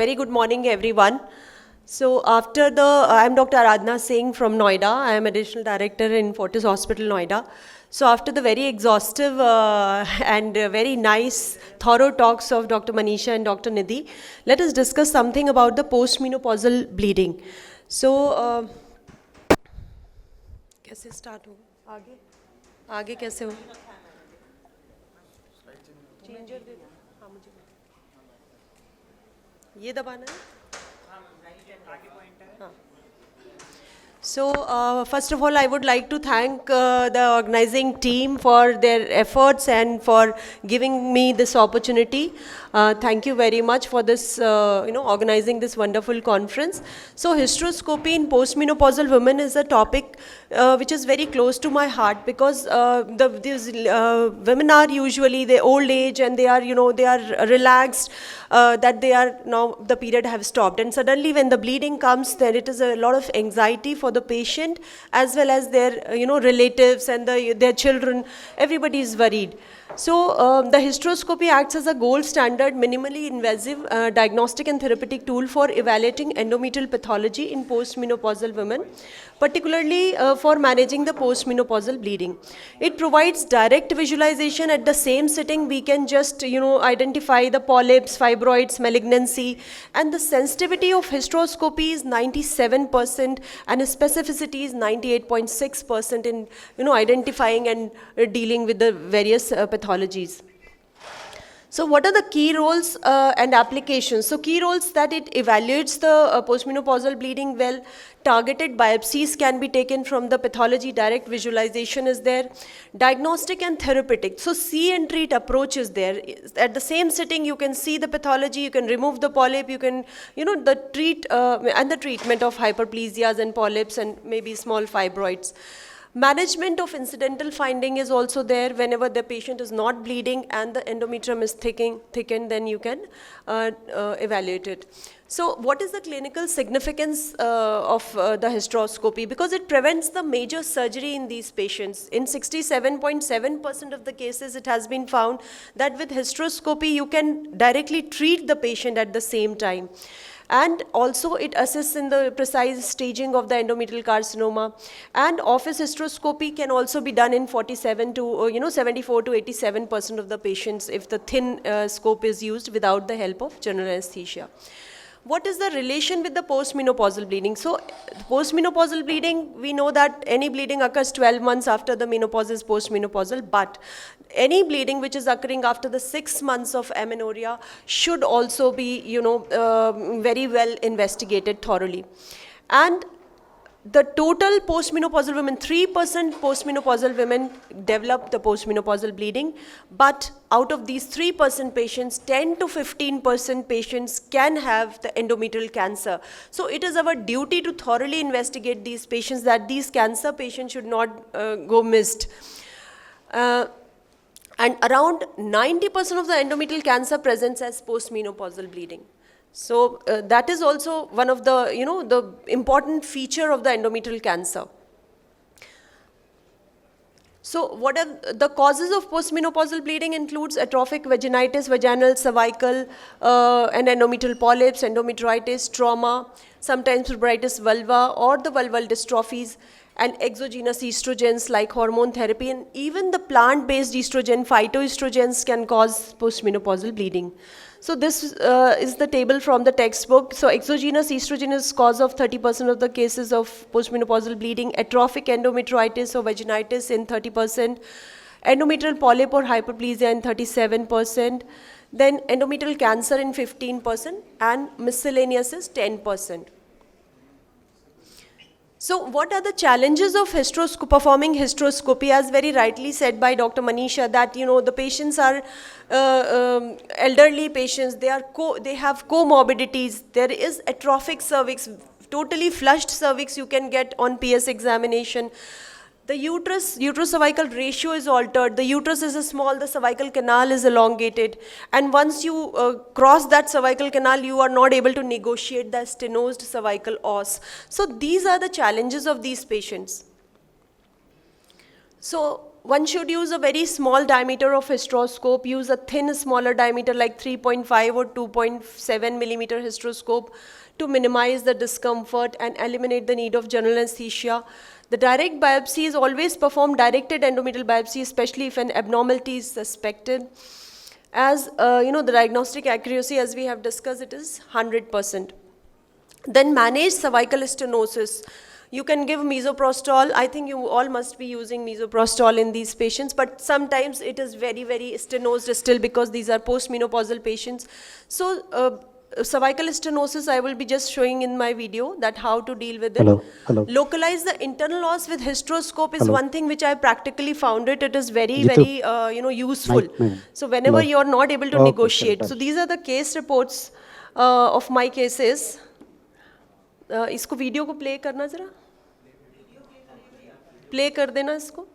very good morning, everyone. So I'm Dr. Aradhana Singh from Noida. I am Additional Director in Fortis Hospital, Noida. So after the very exhaustive and very nice, thorough talks of Dr. Manisha and Dr. Nidhi, let us discuss something about the postmenopausal bleeding. So, कैसे start हो? आगे कैसे हो? Changer दे दो. हाँ मुझे. ये दबाना है? So, first of all, I would like to thank the organizing team for their efforts and for giving me this opportunity. Thank you very much for this, organizing this wonderful conference. So, hysteroscopy in postmenopausal women is a topic which is very close to my heart because these women are usually the old age and they are, they are relaxed. That they are now the period have stopped, and suddenly when the bleeding comes, then it is a lot of anxiety for the patient as well as their relatives and their children. Everybody is worried. So the hysteroscopy acts as a gold standard, minimally invasive diagnostic and therapeutic tool for evaluating endometrial pathology in postmenopausal women, particularly for managing the postmenopausal bleeding. It provides direct visualization at the same sitting. We can just identify the polyps, fibroids, malignancy, and the sensitivity of hysteroscopy is 97% and specificity is 98.6% in identifying and dealing with the various pathologies. So what are the key roles and applications? So key roles that it evaluates the postmenopausal bleeding well. Targeted biopsies can be taken from the pathology, direct visualization is there. Diagnostic and therapeutic. So see and treat approach is there. At the same sitting you can see the pathology, you can remove the polyp, you can, the treatment of hyperplasias and polyps and maybe small fibroids. Management of incidental finding is also there. Whenever the patient is not bleeding and the endometrium is thickened, then you can evaluate it. So what is the clinical significance of the hysteroscopy? Because it prevents the major surgery in these patients. In 67.7% of the cases, it has been found that with hysteroscopy, you can directly treat the patient at the same time. And also it assists in the precise staging of the endometrial carcinoma. And office hysteroscopy can also be done in 74 to 87% of the patients if the thin scope is used without the help of general anesthesia. What is the relation with the postmenopausal bleeding? So postmenopausal bleeding, we know that any bleeding occurs 12 months after the menopause is postmenopausal, but any bleeding which is occurring after the 6 months of amenorrhea should also be, very well investigated thoroughly. And the total postmenopausal women, 3% postmenopausal women develop the postmenopausal bleeding, but out of these 3% patients, 10 to 15% patients can have the endometrial cancer. So it is our duty to thoroughly investigate these patients, that these cancer patients should not go missed. And around 90% of the endometrial cancer presents as postmenopausal bleeding. So that is also one of the, the important feature of the endometrial cancer. So what are the causes of postmenopausal bleeding includes atrophic vaginitis, vaginal, cervical, and endometrial polyps, endometritis, trauma, sometimes pruritus vulva or the vulval dystrophies, and exogenous estrogens like hormone therapy, and even the plant-based estrogen, phytoestrogens can cause postmenopausal bleeding. So this is the table from the textbook. So exogenous estrogen is cause of 30% of the cases of postmenopausal bleeding, atrophic endometritis or vaginitis in 30%, endometrial polyp or hyperplasia in 37%, then endometrial cancer in 15%, and miscellaneous is 10%. So what are the challenges of performing hysteroscopy? As very rightly said by Dr. Manisha, that the patients are elderly patients, they have comorbidities, there is atrophic cervix, totally flushed cervix you can get on PS examination. The uterus-cervical ratio is altered. The uterus is small, the cervical canal is elongated. And once you cross that cervical canal, you are not able to negotiate the stenosed cervical os. So these are the challenges of these patients. So one should use a very small diameter of hysteroscope, use a thin, smaller diameter like 3.5 or 2.7 millimeter hysteroscope to minimize the discomfort and eliminate the need of general anesthesia. The direct biopsy is always performed, directed endometrial biopsy, especially if an abnormality is suspected. As the diagnostic accuracy, as we have discussed, it is 100%. Then manage cervical stenosis. You can give misoprostol. I think you all must be using misoprostol in these patients, but sometimes it is very, very stenosed still because these are postmenopausal patients. So cervical stenosis, I will be just showing in my video that how to deal with it. Hello. Localize the internal os with hysteroscope is one thing which I practically found it. It is very, useful. So whenever you are not able to negotiate. So these are the case reports of my cases. इसको video को play करना जरा play कर देना इसको.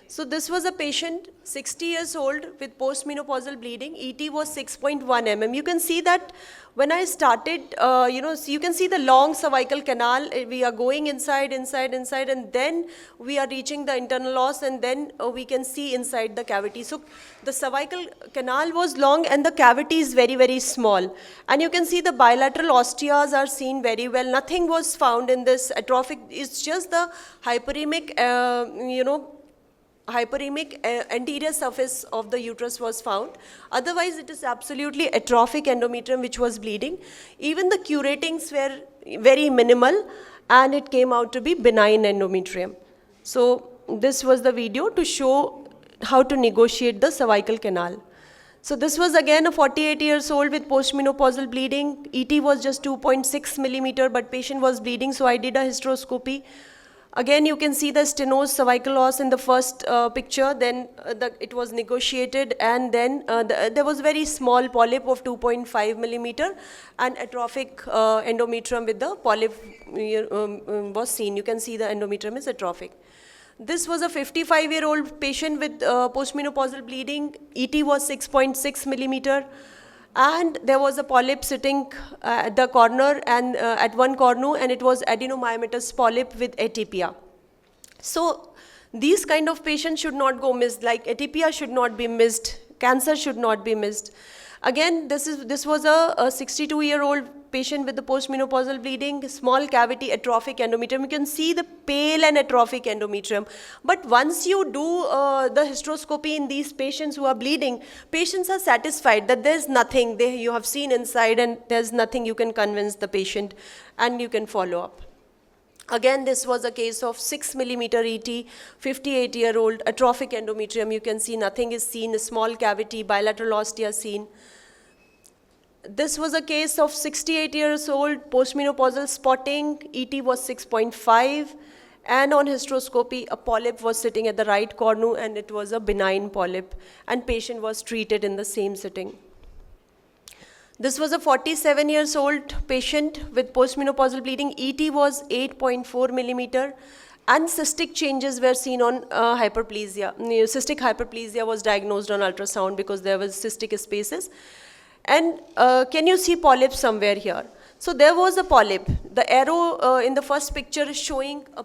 So this was a patient, 60 years old with postmenopausal bleeding. ET was 6.1 mm. You can see that when I started, so you can see the long cervical canal. We are going inside, and then we are reaching the internal os, and then we can see inside the cavity. So the cervical canal was long and the cavity is very, very small. And you can see the bilateral osteas are seen very well. Nothing was found in this atrophic. It's just the hyperemic, anterior surface of the uterus was found. Otherwise, it is absolutely atrophic endometrium which was bleeding. Even the curatings were very minimal, and it came out to be benign endometrium. So this was the video to show how to negotiate the cervical canal. So this was again a 48 years old with postmenopausal bleeding. ET was just 2.6 millimeter, but patient was bleeding, so I did a hysteroscopy. Again, you can see the stenosed cervical os in the first picture. Then it was negotiated, and then there was very small polyp of 2.5 millimeter, and atrophic endometrium with the polyp was seen. You can see the endometrium is atrophic. This was a 55-year-old patient with postmenopausal bleeding. ET was 6.6 millimeter. And there was a polyp sitting at the corner and at one cornu, and it was adenomyomatous polyp with atypia. So these kind of patients should not go missed, like atypia should not be missed, cancer should not be missed. Again, this was a 62-year-old patient with the postmenopausal bleeding, small cavity atrophic endometrium. You can see the pale and atrophic endometrium. But once you do the hysteroscopy in these patients who are bleeding, patients are satisfied that there's nothing you have seen inside, and there's nothing. You can convince the patient and you can follow up. Again, this was a case of 6 millimeter ET, 58-year-old atrophic endometrium. You can see nothing is seen, a small cavity, bilateral ostia seen. This was a case of 68 years old, postmenopausal spotting. ET was 6.5, and on hysteroscopy, a polyp was sitting at the right cornu, and it was a benign polyp, and patient was treated in the same sitting. This was a 47 years old patient with postmenopausal bleeding. ET was 8.4 millimeter, and cystic changes were seen on hyperplasia. Cystic hyperplasia was diagnosed on ultrasound because there was cystic spaces. And can you see polyp somewhere here? So there was a polyp. The arrow in the first picture is showing a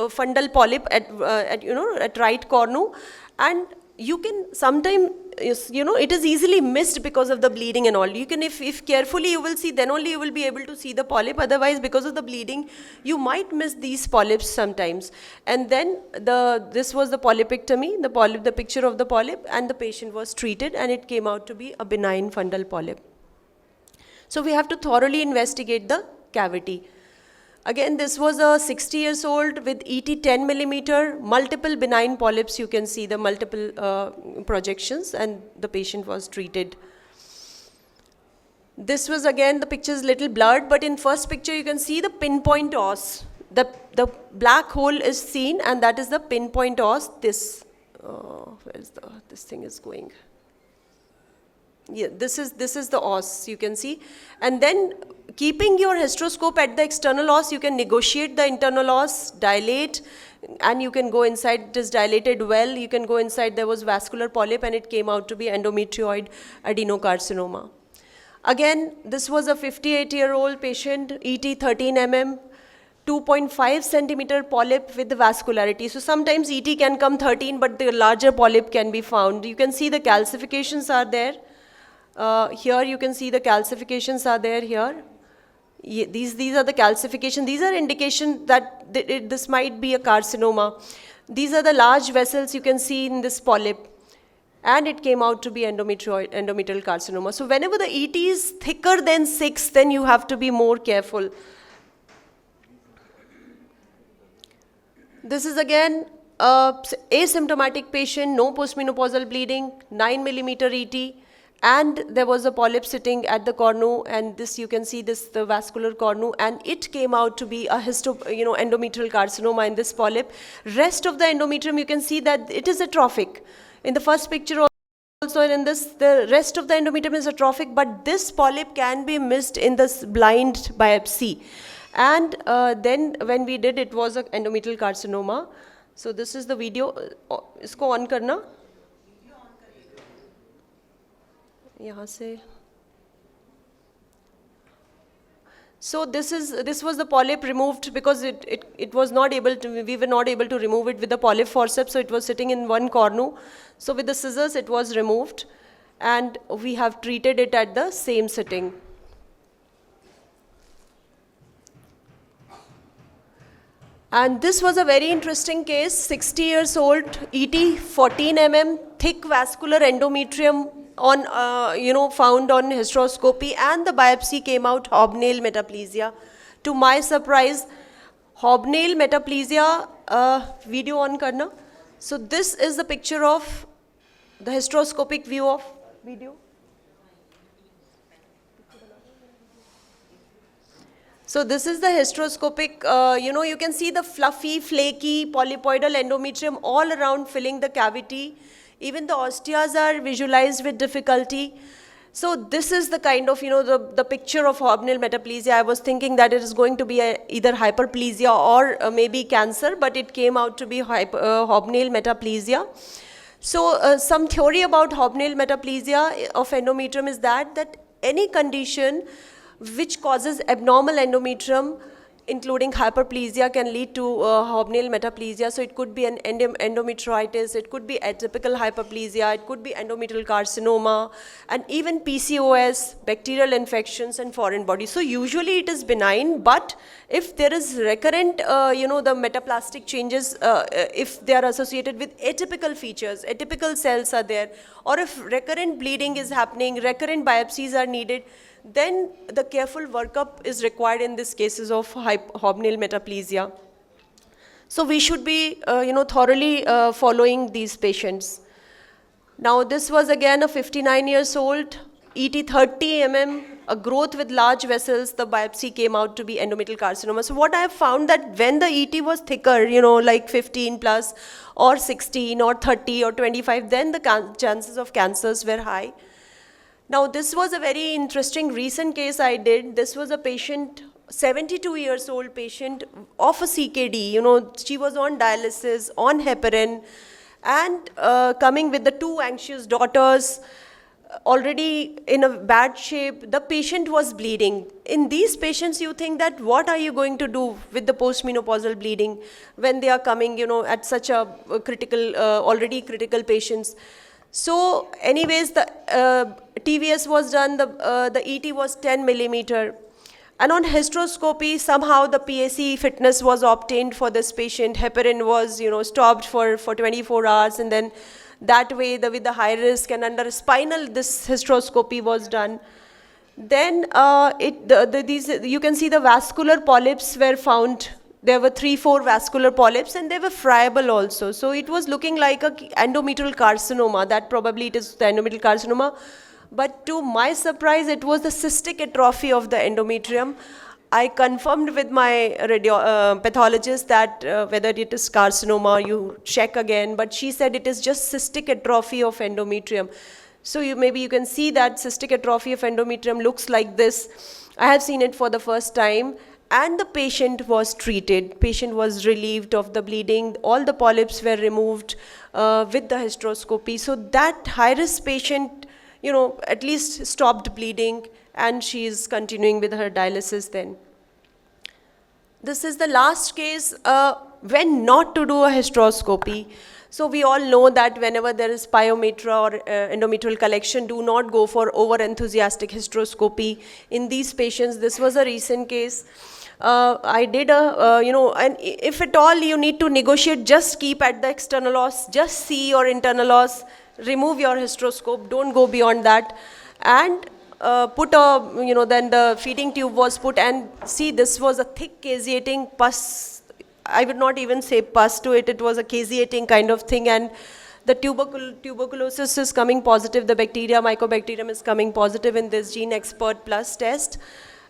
fundal polyp at right cornu, and you can sometimes, it is easily missed because of the bleeding and all. You can, if carefully you will see, then only you will be able to see the polyp. Otherwise, because of the bleeding, you might miss these polyps sometimes. And then this was the polypectomy, the picture of the polyp, and the patient was treated, and it came out to be a benign fundal polyp. So we have to thoroughly investigate the cavity. Again, this was a 60 years old with ET 10 millimeter, multiple benign polyps. You can see the multiple projections, and the patient was treated. This was again, the picture is little blurred, but in first picture you can see the pinpoint os. The black hole is seen, and that is the pinpoint os. This, this thing is going. Yeah, this is the os, you can see. And then keeping your hysteroscope at the external os, you can negotiate the internal os, dilate, and you can go inside. It is dilated well. You can go inside. There was vascular polyp, and it came out to be endometrioid adenocarcinoma. Again, this was a 58-year-old patient, ET 13 mm, 2.5 centimeter polyp with the vascularity. So sometimes ET can come 13, but the larger polyp can be found. You can see the calcifications are there. Here you can see the calcifications are there here. These are the calcification. These are indication that this might be a carcinoma. These are the large vessels you can see in this polyp. And it came out to be endometrial carcinoma. So whenever the ET is thicker than 6, then you have to be more careful. This is again asymptomatic patient, no postmenopausal bleeding, 9 millimeter ET, and there was a polyp sitting at the cornu, and this you can see this the vascular cornu, and it came out to be a endometrial carcinoma in this polyp. Rest of the endometrium you can see that it is atrophic. In the first picture also, and in this the rest of the endometrium is atrophic, but this polyp can be missed in this blind biopsy. And then when we did, it was an endometrial carcinoma. So this is the video. Isko on karna. यहाँ से. So this was the polyp removed because it was not able to, we were not able to remove it with the polyp forceps, so it was sitting in one cornu. So with the scissors it was removed, and we have treated it at the same sitting. And this was a very interesting case, 60 years old, ET 14 mm, thick vascular endometrium on, found on hysteroscopy, and the biopsy came out hobnail metaplasia. To my surprise, hobnail metaplasia, video on karna. So this is the picture of the hysteroscopic view of video. So this is the hysteroscopic, you can see the fluffy, flaky, polypoidal endometrium all around filling the cavity. Even the osteas are visualized with difficulty. So this is the kind of, the picture of hobnail metaplasia. I was thinking that it is going to be either hyperplasia or maybe cancer, but it came out to be hobnail metaplasia. So some theory about hobnail metaplasia of endometrium is that any condition which causes abnormal endometrium, including hyperplasia, can lead to hobnail metaplasia. So it could be an endometritis, it could be atypical hyperplasia, it could be endometrial carcinoma, and even PCOS, bacterial infections, and foreign body. So usually it is benign, but if there is recurrent, the metaplastic changes, if they are associated with atypical features, atypical cells are there, or if recurrent bleeding is happening, recurrent biopsies are needed, then the careful workup is required in these cases of hobnail metaplasia. So we should be, thoroughly following these patients. Now this was again a 59 years old, ET 30 mm, a growth with large vessels. The biopsy came out to be endometrial carcinoma. So what I have found that when the ET was thicker, like 15 plus or 16 or 30 or 25, then the chances of cancers were high. Now this was a very interesting recent case I did. This was a patient, 72 years old patient of a CKD. She was on dialysis, on heparin, and coming with the 2 anxious daughters, already in a bad shape. The patient was bleeding. In these patients, you think that what are you going to do with the postmenopausal bleeding when they are coming, at such a critical, already critical patients. So anyways, the TVS was done, the ET was 10 millimeter. And on hysteroscopy, somehow the PAC fitness was obtained for this patient. Heparin was, stopped for 24 hours, and then that way, with the high risk and under spinal, this hysteroscopy was done. Then you can see the vascular polyps were found. There were 3-4 vascular polyps, and they were friable also. So it was looking like a endometrial carcinoma. That probably it is the endometrial carcinoma. But to my surprise, it was the cystic atrophy of the endometrium. I confirmed with my pathologist that whether it is carcinoma, you check again. But she said it is just cystic atrophy of endometrium. So maybe you can see that cystic atrophy of endometrium looks like this. I have seen it for the first time. And the patient was treated. Patient was relieved of the bleeding. All the polyps were removed with the hysteroscopy. So that high-risk patient, at least stopped bleeding, and she is continuing with her dialysis then. This is the last case when not to do a hysteroscopy. So we all know that whenever there is pyometra or endometrial collection, do not go for over-enthusiastic hysteroscopy. In these patients, this was a recent case. I did and if at all you need to negotiate, just keep at the external os, just see your internal os, remove your hysteroscope, don't go beyond that. And put a, then the feeding tube was put, and see, this was a thick caseating pus. I would not even say pus to it, it was a caseating kind of thing, and the tuberculosis is coming positive, the bacteria, mycobacterium is coming positive in this Gene Expert Plus test,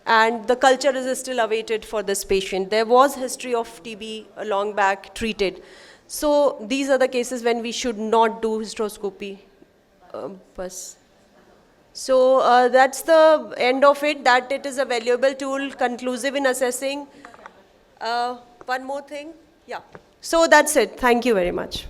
and the culture is still awaited for this patient. There was history of TB a long back treated. So these are the cases when we should not do hysteroscopy. So that's the end of it, that it is a valuable tool, conclusive in assessing. One more thing. Yeah. So that's it. Thank you very much.